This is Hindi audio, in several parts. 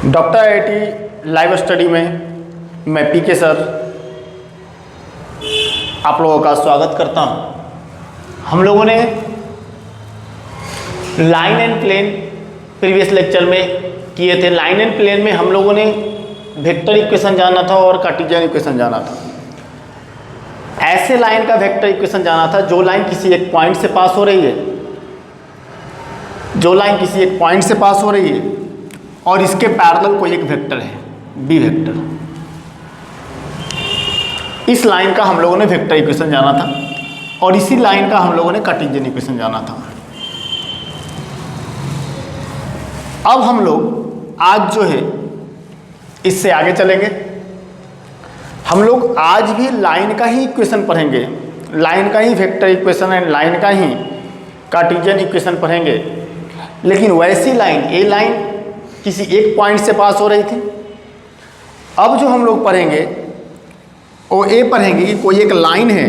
डॉक्टर आईआईटी लाइव स्टडी में मैं पीके सर आप लोगों का स्वागत करता हूं। हम लोगों ने line and plane previous lecture में किए थे। लाइन एंड प्लेन में हम लोगों ने वेक्टर इक्वेशन जाना था और कार्टेशियन इक्वेशन जाना था। ऐसे लाइन का वेक्टर इक्वेशन जाना था जो लाइन किसी एक पॉइंट से पास हो रही है, जो लाइन किसी एक पॉइंट से पास हो रही है और इसके पैरेलल कोई एक वेक्टर है बी वेक्टर। इस लाइन का हम लोगों ने वेक्टर इक्वेशन जाना था और इसी लाइन का हम लोगों ने कार्टेशियन इक्वेशन जाना था। अब हम लोग आज जो है इससे आगे चलेंगे। हम लोग आज भी लाइन का ही इक्वेशन पढ़ेंगे, लाइन का ही वेक्टर इक्वेशन एंड लाइन का ही कार्टेशियन इक्वेशन पढ़ेंगे। लेकिन वैसी लाइन ए लाइन किसी एक पॉइंट से पास हो रही थी। अब जो हम लोग पढ़ेंगे वो ये पढ़ेंगे कि कोई एक लाइन है,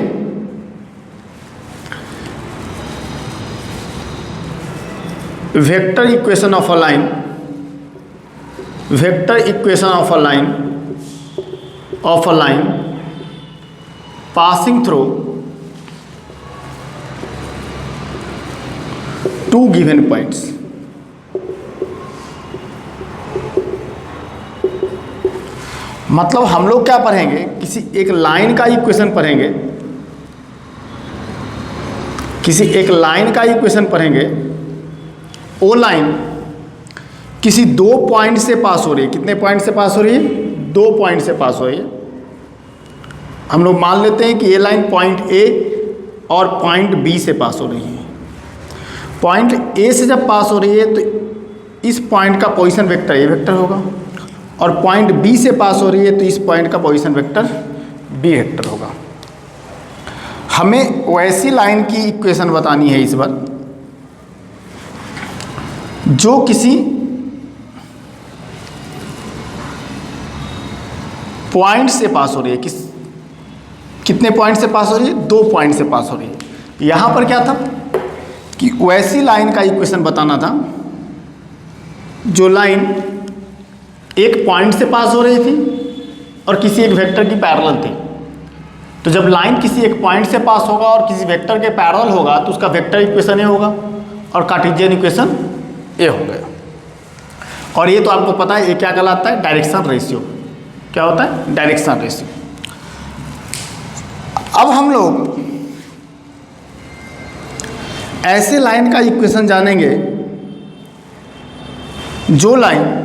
vector equation of a line, vector equation of a line passing through two given points. मतलब हम लोग क्या पढ़ेंगे, किसी एक लाइन का इक्वेशन पढ़ेंगे, किसी एक लाइन का इक्वेशन पढ़ेंगे। वो लाइन किसी दो पॉइंट से पास हो रही है। कितने पॉइंट से पास हो रही है? दो पॉइंट से पास हो रही है। हम लोग मान लेते हैं कि ये लाइन पॉइंट ए और पॉइंट बी से पास हो रही है। पॉइंट ए से जब पास हो रही है तो इस पॉइंट का पोजीशन वेक्टर ए वेक्टर होगा और पॉइंट बी से पास हो रही है तो इस पॉइंट का पोजीशन वेक्टर बी वेक्टर होगा। हमें वैसी लाइन की इक्वेशन बतानी है इस बार जो किसी पॉइंट से पास हो रही है। कितने पॉइंट से पास हो रही है? दो पॉइंट से पास हो रही है। यहाँ पर क्या था कि वैसी लाइन का इक्वेशन बताना था जो लाइन एक पॉइंट से पास हो रही थी और किसी एक वेक्टर की पैरेलल थी। तो जब लाइन किसी एक पॉइंट से पास होगा और किसी वेक्टर के पैरेलल होगा तो उसका वेक्टर इक्वेशन ए होगा और कार्टेशियन इक्वेशन ए हो गया। और ये तो आपको पता है ये क्या कहलाता है? Direction ratio. क्या होता है? Direction ratio. अब हम लोग ऐसे लाइन का इक्वेशन जानेंगे जो लाइन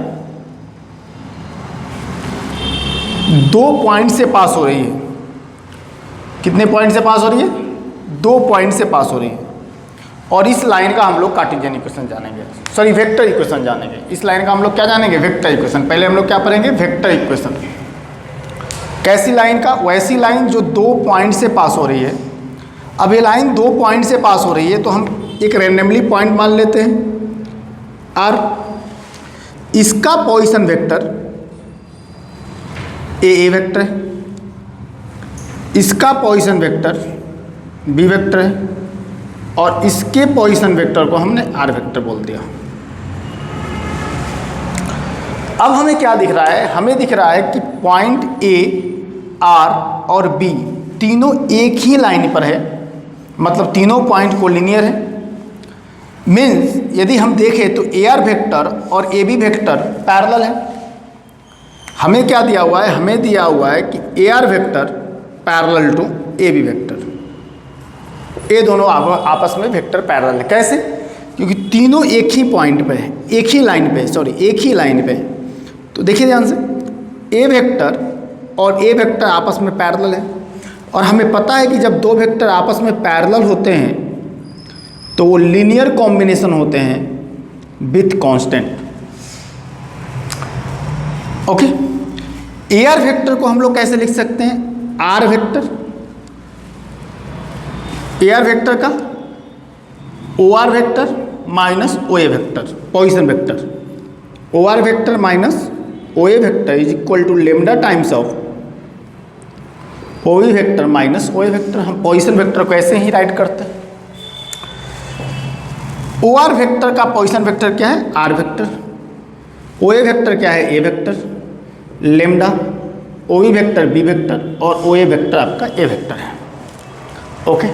दो पॉइंट से पास हो रही है। कितने पॉइंट से पास हो रही है? दो पॉइंट से पास हो रही है। और इस लाइन का हम लोग कार्टेशियन इक्वेशन जानेंगे, सॉरी वेक्टर इक्वेशन जानेंगे। इस लाइन का हम लोग क्या जानेंगे? Vector equation. पहले हम लोग क्या पढ़ेंगे? Vector equation. कैसी लाइन का? वैसी लाइन जो दो पॉइंट से पास हो रही है। अब ये लाइन दो पॉइंट से पास हो रही है तो हम एक रैंडमली पॉइंट मान लेते हैं और इसका पोजीशन वेक्टर ए वेक्टर है, इसका पोजीशन वेक्टर बी वेक्टर है और इसके पोजीशन वेक्टर को हमने आर वेक्टर बोल दिया। अब हमें क्या दिख रहा है? हमें दिख रहा है कि पॉइंट ए, आर और बी तीनों एक ही लाइन पर है। मतलब तीनों पॉइंट को लीनियर है। मीन्स यदि हम देखें तो ए आर वेक्टर और ए बी वेक्टर पैरेलल है। हमें क्या दिया हुआ है? हमें दिया हुआ है कि A R vector parallel to A B vector. ये दोनों आपस में वेक्टर पैरेलल है। कैसे? क्योंकि तीनों एक ही पॉइंट पे है, एक ही लाइन पे, सॉरी एक ही लाइन पे। तो देखिए ध्यान से, ए वेक्टर और ए वेक्टर आपस में पैरेलल है और हमें पता है कि जब दो वेक्टर आपस में पैरेलल होते हैं तो वो लीनियर कॉम्बिनेशन होते हैं with constant. Okay, A R vector को हम लोग कैसे लिख सकते हैं? R vector, A R vector का O R vector minus O A vector, position vector. O R vector minus O A vector is equal to lambda times of O B vector minus O A vector. हम पोजीशन वेक्टर को ऐसे ही राइट करते हैं। ओ आर वेक्टर का पोजीशन वेक्टर क्या है? R vector. O A vector क्या है, A vector lambda, O B vector B vector और ओ ए वेक्टर आपका ए वेक्टर है। Okay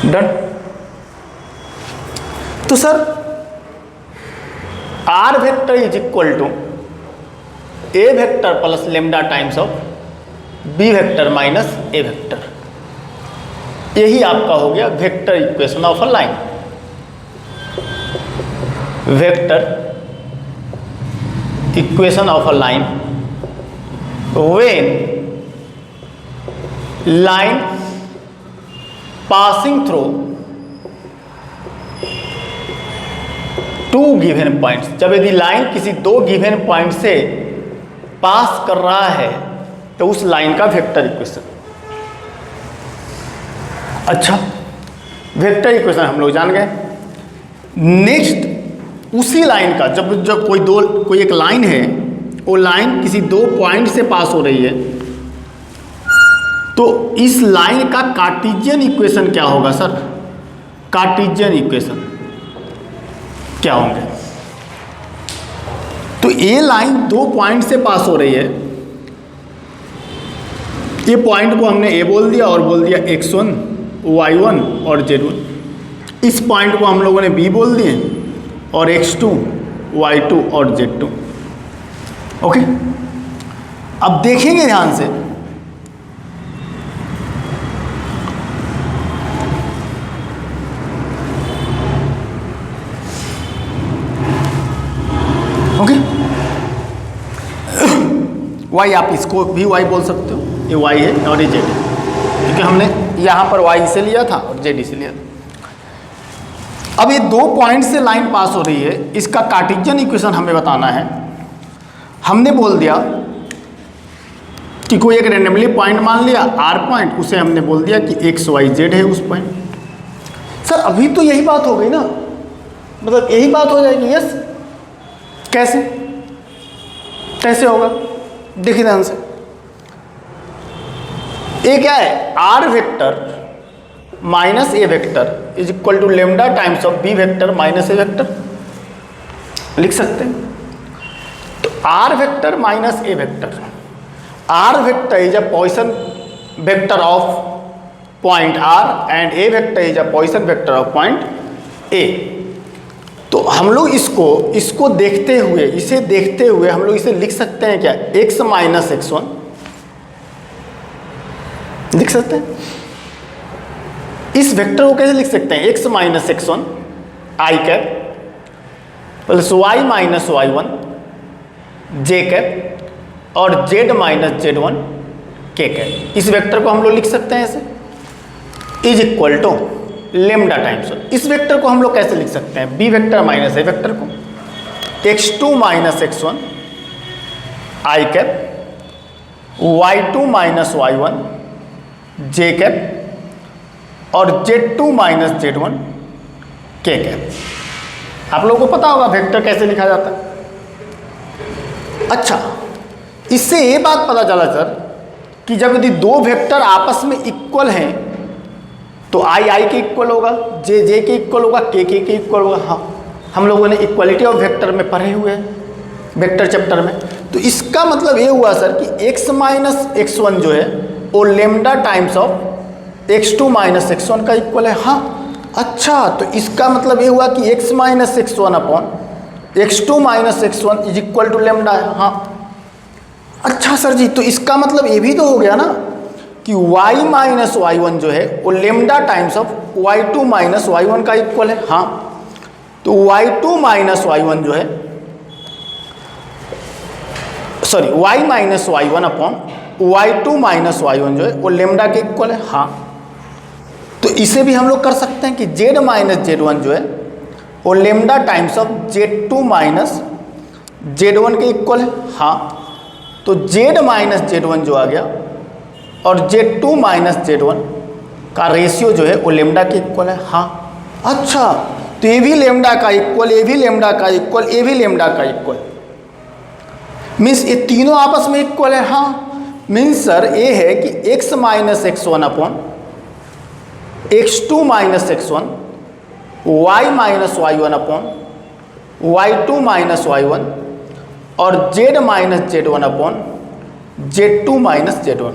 done. तो sir R vector is equal to A vector plus lambda times of B vector minus A vector, यही आपका हो गया vector equation of a line. Vector equation of a line when line passing through two given points, जब यदि लाइन किसी दो गिवन पॉइंट से पास कर रहा है तो उस लाइन का वेक्टर इक्वेशन। अच्छा, वेक्टर इक्वेशन हम लोग जान गए। नेक्स्ट उसी लाइन का जब कोई एक लाइन है, वो लाइन किसी दो पॉइंट से पास हो रही है, तो इस लाइन का कार्टेशियन इक्वेशन क्या होगा सर? कार्टेशियन इक्वेशन क्या होंगे? तो ये लाइन दो पॉइंट से पास हो रही है, ये पॉइंट को हमने ए बोल दिया और बोल दिया x1 y1 और z1। इस पॉइंट को हम लोगों ने b बोल दिए और x2 y2 और z2। ओके, अब देखेंगे ध्यान से, ओके y आप इसको भी y बोल सकते हो, ये y है और ये z है, क्योंकि हमने यहाँ पर y से लिया था और z से लिया था। अब ये दो पॉइंट से लाइन पास हो रही है, इसका कार्टेशियन इक्वेशन हमें बताना है। हमने बोल दिया कि कोई एक रेंडमली पॉइंट मान लिया r पॉइंट, उसे हमने बोल दिया कि x y z है उस पॉइंट। सर अभी तो यही बात हो गई ना, मतलब यही बात हो जाएगी। यस, कैसे कैसे होगा? देखिए ध्यान से, ये क्या है, R vector minus A vector is equal to lambda times of B vector minus A vector, लिख सकते हैं। तो R vector minus A vector, R vector is a position vector of point R and A vector is a position vector of point A. तो हम लोग इसको देखते हुए, इसे देखते हुए हम लोग इसे लिख सकते हैं क्या, x माइनस x1 लिख सकते हैं। इस वेक्टर को कैसे लिख सकते हैं, x minus x1 I cap plus y minus y1 J cap और z minus z1 K cap. इस वेक्टर को हम लोग लिख सकते हैं ऐसे, is equal to lambda times. इस वेक्टर को हम लोग कैसे लिख सकते हैं, B vector minus A vector को x2 minus x1 I cap y2 minus y1 J cap और z2 minus z1 K cap. आप लोगों को पता होगा वेक्टर कैसे लिखा जाता है। अच्छा, इससे ये बात पता चला सर कि जब यदि दो वेक्टर आपस में इक्वल हैं तो आई के इक्वल होगा, जे के इक्वल होगा, के इक्वल होगा। हाँ, हम लोगों ने इक्वलिटी ऑफ वेक्टर में पढ़े हुए हैं वेक्टर चैप्टर में। तो इसका मतलब ये हुआ सर कि x माइनस x1 जो है वो lambda times of x2 minus x1 का इक्वल है। हाँ, अच्छा, तो इसका मतलब ये हुआ कि x minus x1 upon x2 minus x1 is equal to lambda है। हाँ, अच्छा सर जी, तो इसका मतलब ये भी तो हो गया ना कि y माइनस y1 जो है वो lambda times of y2 minus y1 का इक्वल है। हाँ, तो y2 माइनस y1 जो है, sorry y minus y1 upon y2 minus y1 जो है वो लेमडा के इक्वल है। हाँ, तो इसे भी हम लोग कर सकते हैं कि z माइनस z1 जो है वो lambda times of z2 minus z1 के इक्वल है। हाँ, तो z माइनस z1 जो आ गया और z2 माइनस z1 का रेशियो जो है वो लेमडा के इक्वल है। हाँ, अच्छा, तो ये भी लेमडा का इक्वल, ये भी लेमडा का इक्वल, ये भी लेमडा का इक्वल, मीन्स ये तीनों आपस में इक्वल है। हाँ, मीन्स सर ये है कि x minus x1 upon x2 minus x1 y minus y1 upon y2 minus y1 और z minus z1 upon z2 minus z1।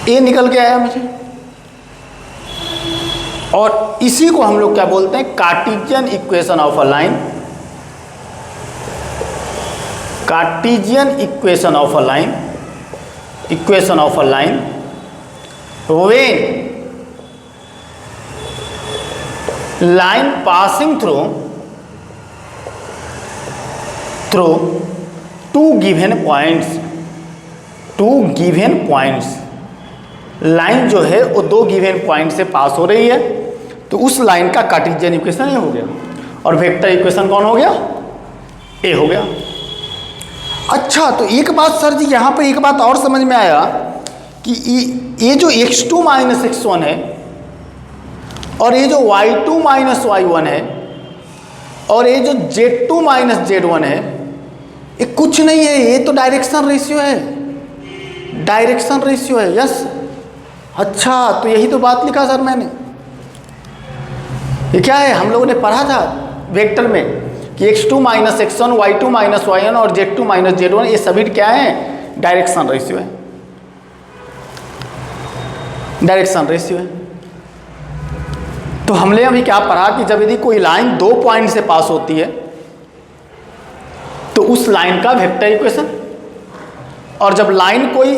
ये निकल के आया मुझे, और इसी को हम लोग क्या बोलते हैं, Cartesian equation of a line. Cartesian equation of a line, equation of a line when line passing through two given points, two given points. Line जो है वो दो गिवन पॉइंट से पास हो रही है, तो उस लाइन का कार्टेशियन इक्वेशन ये हो गया, और वेक्टर इक्वेशन कौन हो गया, ए हो गया। अच्छा, तो एक बात सर जी यहाँ पे एक बात और समझ में आया कि ये जो x2 माइनस x1 है और ये जो y2 माइनस y1 है और ये जो z2 माइनस z1 है, ये कुछ नहीं है, ये तो डायरेक्शन रेशियो है, डायरेक्शन रेशियो है। यस, अच्छा, तो यही तो बात लिखा सर मैंने। ये क्या है, हम लोगों ने पढ़ा था वेक्टर में कि x2 minus x1, y2 minus y1 और z2 माइनस z1, ये सभी क्या है, डायरेक्शन रेशियो है, डायरेक्शन रेशियो है। तो हमने अभी क्या पढ़ा कि जब यदि कोई लाइन दो पॉइंट से पास होती है तो उस लाइन का वेक्टर इक्वेशन, और जब लाइन कोई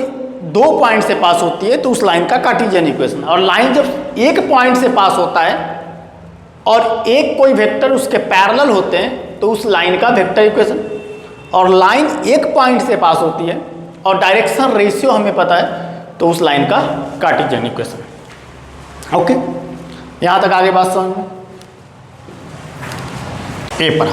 दो पॉइंट से पास होती है तो उस लाइन का कार्टेशियन इक्वेशन, और लाइन जब एक पॉइंट से पास होता है और एक कोई वेक्टर उसके पैरेलल होते हैं तो उस लाइन का वेक्टर इक्वेशन, और लाइन एक पॉइंट से पास होती है और डायरेक्शन रेशियो हमें पता है तो उस लाइन का कार्टेशियन इक्वेशन। ओके, यहाँ तक आगे बात समझ में? ए पढ़ा।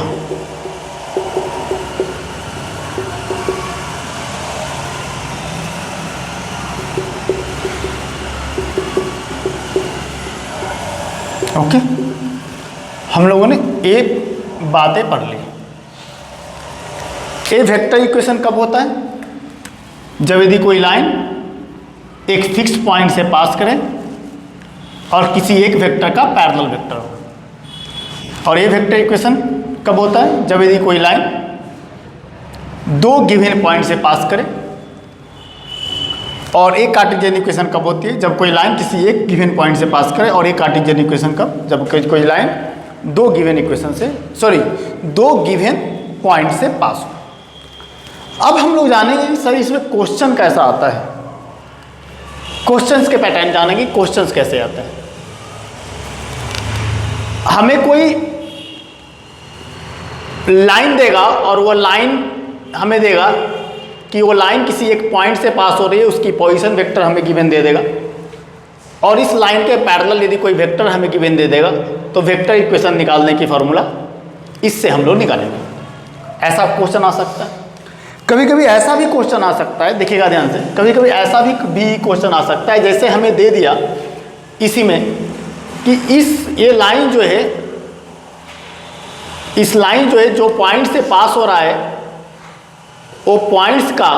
ओके, हम लोगों ने ए बातें पढ़ ली। ए वेक्टर इक्वेशन कब होता है, जब यदि कोई लाइन एक फिक्स पॉइंट से पास करे और किसी एक वेक्टर का पैरेलल वेक्टर हो। और ये वेक्टर इक्वेशन कब होता है, जब यदि कोई लाइन दो गिवन पॉइंट से पास करे, और एक कार्टेशियन इक्वेशन कब होती है, जब कोई लाइन किसी एक गिवन पॉइंट से पास करे, और एक कार्टेशियन इक्वेशन कब, जब कोई लाइन दो गिवन इक्वेशन से दो गिवन पॉइंट से पास हो। अब हम लोग जानेंगे कि सर इसमें क्वेश्चन कैसा आता है, क्वेश्चंस के पैटर्न जानेंगे, क्वेश्चंस कैसे आते हैं। हमें कोई लाइन देगा और वो लाइन हमें देगा कि वो लाइन किसी एक पॉइंट से पास हो रही है, उसकी पोजीशन वेक्टर हमें गिवन दे देगा, और इस लाइन के पैरेलल यदि कोई वेक्टर हमें गिवन दे देगा तो वेक्टर इक्वेशन निकालने की फॉर्मूला इससे हम लोग निकालेंगे। ऐसा क्वेश्चन आ सकता है, कभी कभी ऐसा भी क्वेश्चन आ सकता है, देखिएगा ध्यान से, कभी कभी ऐसा भी क्वेश्चन आ सकता है, जैसे हमें दे दिया इसी में कि ये लाइन जो है, इस लाइन जो है जो पॉइंट से पास हो रहा है वो पॉइंट्स का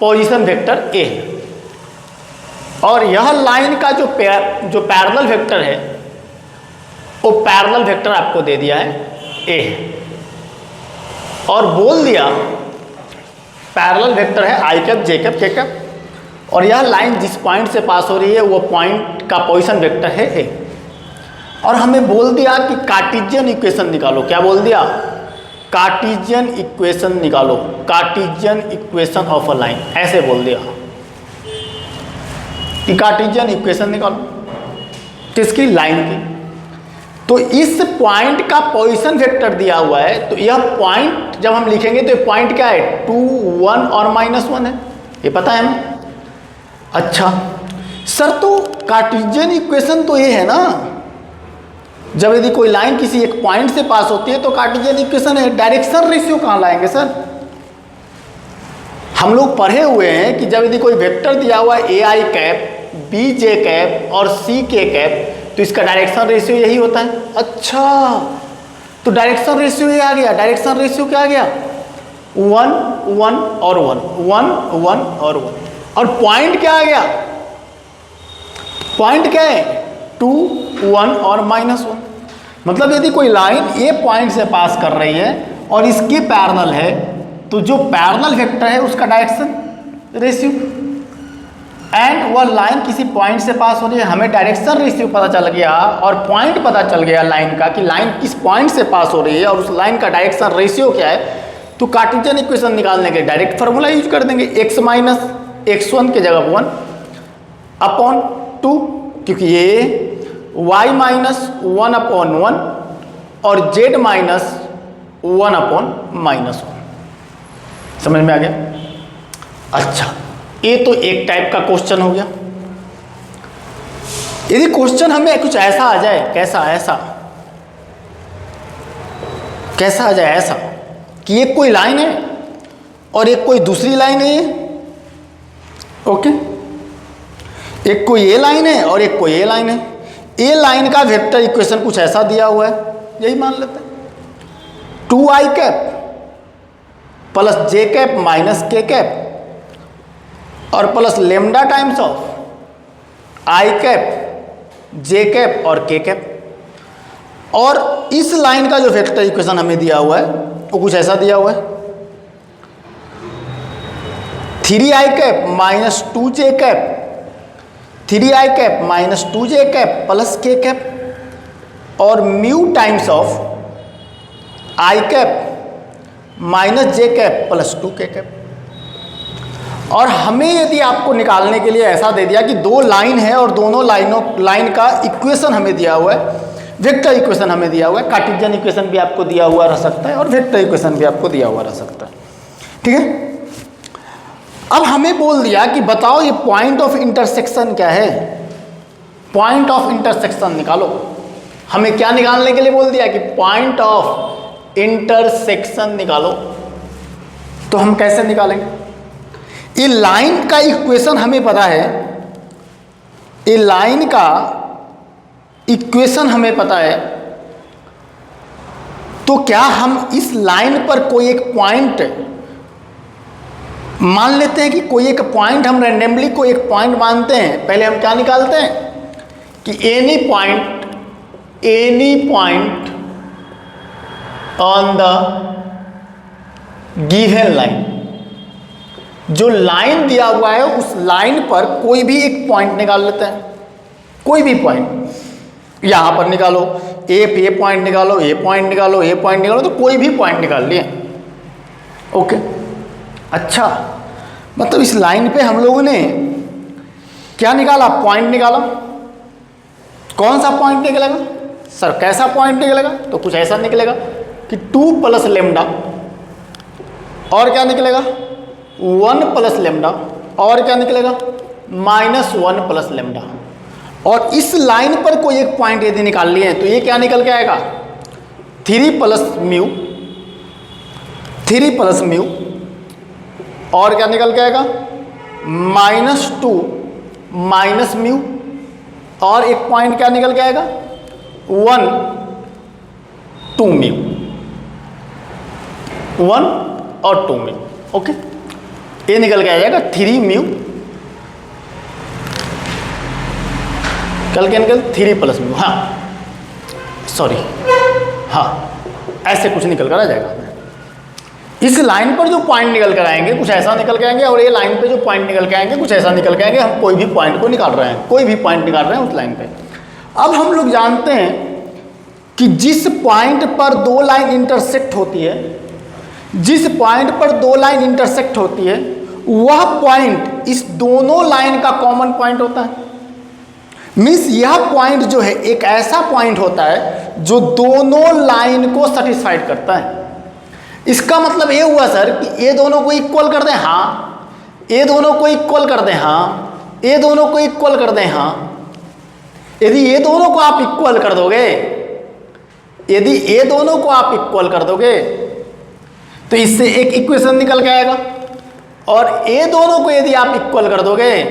पोजीशन वेक्टर ए है, और यह लाइन का जो पैरेलल वेक्टर है वो पैरेलल वेक्टर आपको दे दिया है ए है, और बोल दिया पैरेलल वेक्टर है आई कैप जे कैप के कैप, और यह लाइन जिस पॉइंट से पास हो रही है वो पॉइंट का पोजीशन वेक्टर है ए, और हमें बोल दिया कि कार्टेशियन इक्वेशन निकालो। क्या बोल दिया, कार्टेशियन इक्वेशन निकालो, Cartesian equation of a line, ऐसे बोल दिया कि कार्टेशियन इक्वेशन निकालो किसकी, लाइन की। तो इस पॉइंट का पोजीशन वेक्टर दिया हुआ है, तो यह पॉइंट जब हम लिखेंगे तो पॉइंट क्या है, 2, 1 और -1 है, ये पता है हमें। अच्छा सर, तो कार्टेशियन इक्वेशन तो ये है ना, जब यदि कोई लाइन किसी एक पॉइंट से पास होती है तो कार्टेशियन इक्वेशन है, डायरेक्शन रेशियो कहाँ लाएंगे सर? हम लोग पढ़े हुए हैं कि जब यदि कोई वेक्टर दिया हुआ है ए आई कैप, बी जे कैप और सी के कैप, तो इसका डायरेक्शन रेशियो यही होता है। अच्छा, तो डायरेक्शन रेशियो ये आ गया, डायरेक्शन रेशियो क्या आ गया, 1, 1 और 1, 1, 1 और 1, और पॉइंट क्या आ गया, पॉइंट क्या है, 2, 1 और -1। मतलब यदि कोई लाइन ए पॉइंट से पास कर रही है और इसके पैरेलल है, तो जो पैरेलल वेक्टर है उसका डायरेक्शन रेशियो, एंड वह लाइन किसी पॉइंट से पास हो रही है, हमें डायरेक्शन रेशियो पता चल गया और पॉइंट पता चल गया लाइन का कि लाइन किस पॉइंट से पास हो रही है और उस लाइन का डायरेक्शन रेशियो क्या है, तो कार्टेशियन इक्वेशन निकालने के डायरेक्ट फार्मूला यूज कर देंगे, x माइनस x1 की जगह 1 अपॉन 2, क्योंकि ये y माइनस 1 अपॉन 1 और z माइनस 1 अपॉन माइनस 1। समझ में आ गया? अच्छा, ये तो एक टाइप का क्वेश्चन हो गया। यदि क्वेश्चन हमें कुछ ऐसा आ जाए, कैसा आ जाए, ऐसा कि एक कोई लाइन है और एक कोई दूसरी लाइन है, ओके, एक कोई ये लाइन है और एक कोई ये लाइन है, ए लाइन का वेक्टर इक्वेशन कुछ ऐसा दिया हुआ है, यही मान लेते हैं 2i cap plus j cap minus k cap और plus lambda times of I cap J cap और के कैप, और इस लाइन का जो वेक्टर इक्वेशन हमें दिया हुआ है वो कुछ ऐसा दिया हुआ है 3i cap minus 2j cap, 3i cap minus 2j cap plus के कैप और mu times of I cap minus J cap plus 2k cap. और हमें यदि आपको निकालने के लिए ऐसा दे दिया कि दो लाइन है और दोनों लाइन का इक्वेशन हमें दिया हुआ है, वेक्टर इक्वेशन हमें दिया हुआ है, कार्टेशियन इक्वेशन भी आपको दिया हुआ रह सकता है और वेक्टर इक्वेशन भी आपको दिया हुआ रह सकता है, ठीक है। अब हमें बोल दिया कि बताओ ये पॉइंट ऑफ इंटरसेक्शन क्या है, पॉइंट ऑफ इंटरसेक्शन निकालो। हमें क्या निकालने के लिए बोल दिया कि पॉइंट ऑफ इंटरसेक्शन निकालो। तो हम कैसे निकालेंगे? ये लाइन का इक्वेशन हमें पता है, ये लाइन का इक्वेशन हमें पता है, तो क्या हम इस लाइन पर कोई एक पॉइंट मान लेते हैं कि कोई एक पॉइंट, हम रैंडमली कोई एक पॉइंट मानते हैं। पहले हम क्या निकालते हैं कि any point on the given line, जो लाइन दिया हुआ है उस लाइन पर कोई भी एक पॉइंट निकाल लेते हैं, कोई भी पॉइंट यहां पर निकालो, ए पॉइंट निकालो, ए पॉइंट निकालो, ए पॉइंट निकालो, तो कोई भी पॉइंट निकाल लिए, ओके। अच्छा, मतलब इस लाइन पे हम लोगों ने क्या निकाला? पॉइंट निकाला। कौन सा पॉइंट निकलेगा सर? कैसा पॉइंट निकलेगा? तो कुछ ऐसा निकलेगा कि 2 प्लस लेमडा, और क्या निकलेगा 1 प्लस लेमडा, और क्या निकलेगा -1 प्लस लेमडा। और इस लाइन पर कोई एक पॉइंट यदि निकाल लिए तो ये क्या निकल के आएगा 3 प्लस म्यू, 3 प्लस म्यू, और क्या निकल के आएगा -2 माइनस म्यू, और एक पॉइंट क्या निकल के आएगा 1 2 म्यू, 1 और 2 म्यू, ओके। ये निकल के आ जाएगा 3 म्यू, कल के निकल 3 प्लस म्यू, हाँ सॉरी, हाँ ऐसे कुछ निकल कर आ जाएगा। इस लाइन पर जो पॉइंट निकल कर आएंगे कुछ ऐसा निकल के आएंगे, और ये लाइन पे जो पॉइंट निकल के आएंगे कुछ ऐसा निकल के आएंगे। हम कोई भी पॉइंट को निकाल रहे हैं, कोई भी पॉइंट निकाल रहे हैं उस लाइन पे। अब हम लोग जानते हैं कि जिस पॉइंट पर दो लाइन इंटरसेक्ट होती है, जिस पॉइंट पर दो लाइन इंटरसेक्ट होती है, वह पॉइंट इस दोनों लाइन का कॉमन पॉइंट होता है। मीन्स यह पॉइंट जो है एक ऐसा पॉइंट होता है जो दोनों लाइन को सेटिस्फाइड करता है। इसका मतलब ये हुआ सर कि ये दोनों को इक्वल कर दें, हाँ, ये दोनों को इक्वल कर दें, हाँ, ये दोनों को इक्वल कर दें, हाँ। यदि ये दोनों को आप इक्वल कर दोगे, यदि ये दोनों को आप इक्वल कर दोगे तो इससे एक इक्वेशन निकल के आएगा, और ये दोनों को यदि आप इक्वल कर दोगे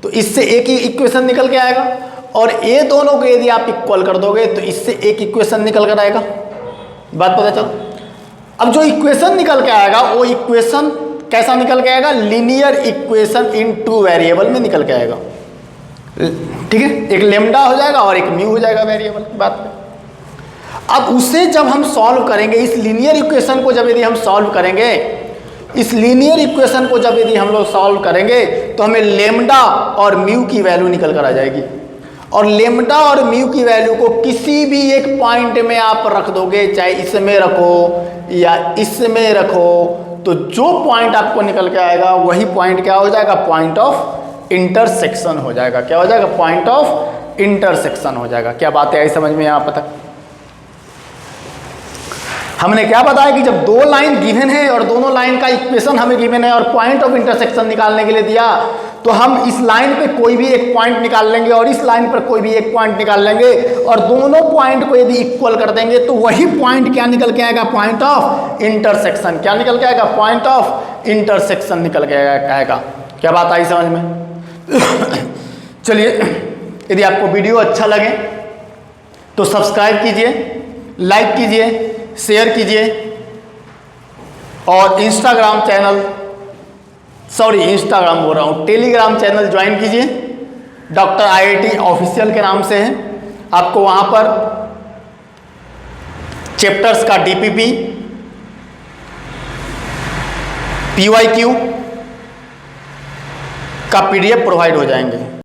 तो इससे एक ही इक्वेशन निकल के आएगा, और ये दोनों को यदि आप इक्वल कर दोगे तो इससे एक इक्वेशन निकल कर आएगा। बात पता चल? अब जो इक्वेशन निकल के आएगा वो इक्वेशन कैसा निकल के आएगा? लीनियर इक्वेशन इन 2 वेरिएबल में निकल के आएगा, ठीक है। एक लेमडा हो जाएगा और एक म्यू हो जाएगा वेरिएबल की बात पे। अब उसे जब हम सॉल्व करेंगे, इस लीनियर इक्वेशन को जब यदि हम सॉल्व करेंगे, इस लीनियर इक्वेशन को जब यदि हम लोग सॉल्व करेंगे तो हमें लेमडा और म्यू की वैल्यू निकल कर आ जाएगी। और लेमडा और म्यू की वैल्यू को किसी भी एक पॉइंट में आप रख दोगे, चाहे इसमें रखो या इसमें रखो, तो जो पॉइंट आपको निकल के आएगा वही पॉइंट क्या हो जाएगा, पॉइंट ऑफ इंटरसेक्शन हो जाएगा। क्या हो जाएगा, पॉइंट ऑफ इंटरसेक्शन हो जाएगा। क्या बात है आई समझ में यहाँ तक? हमने क्या बताया कि जब दो लाइन गिवन है और दोनों लाइन का इक्वेशन हमें गिवन है और पॉइंट ऑफ इंटरसेक्शन निकालने के लिए दिया, तो हम इस लाइन पे कोई भी एक पॉइंट निकाल लेंगे और इस लाइन पर कोई भी एक पॉइंट निकाल लेंगे और दोनों पॉइंट को यदि इक्वल कर देंगे तो वही पॉइंट क्या निकल के आएगा, पॉइंट ऑफ इंटरसेक्शन। क्या निकल के आएगा, पॉइंट ऑफ इंटरसेक्शन निकल के आएगा। क्या बात आई समझ में? चलिए, यदि आपको वीडियो अच्छा लगे तो सब्सक्राइब कीजिए, लाइक कीजिए, शेयर कीजिए और इंस्टाग्राम बोल रहा हूँ, टेलीग्राम चैनल ज्वाइन कीजिए, डॉक्टर IIT ऑफिशियल के नाम से है। आपको वहाँ पर चैप्टर्स का DPP, PYQ का PDF प्रोवाइड हो जाएंगे।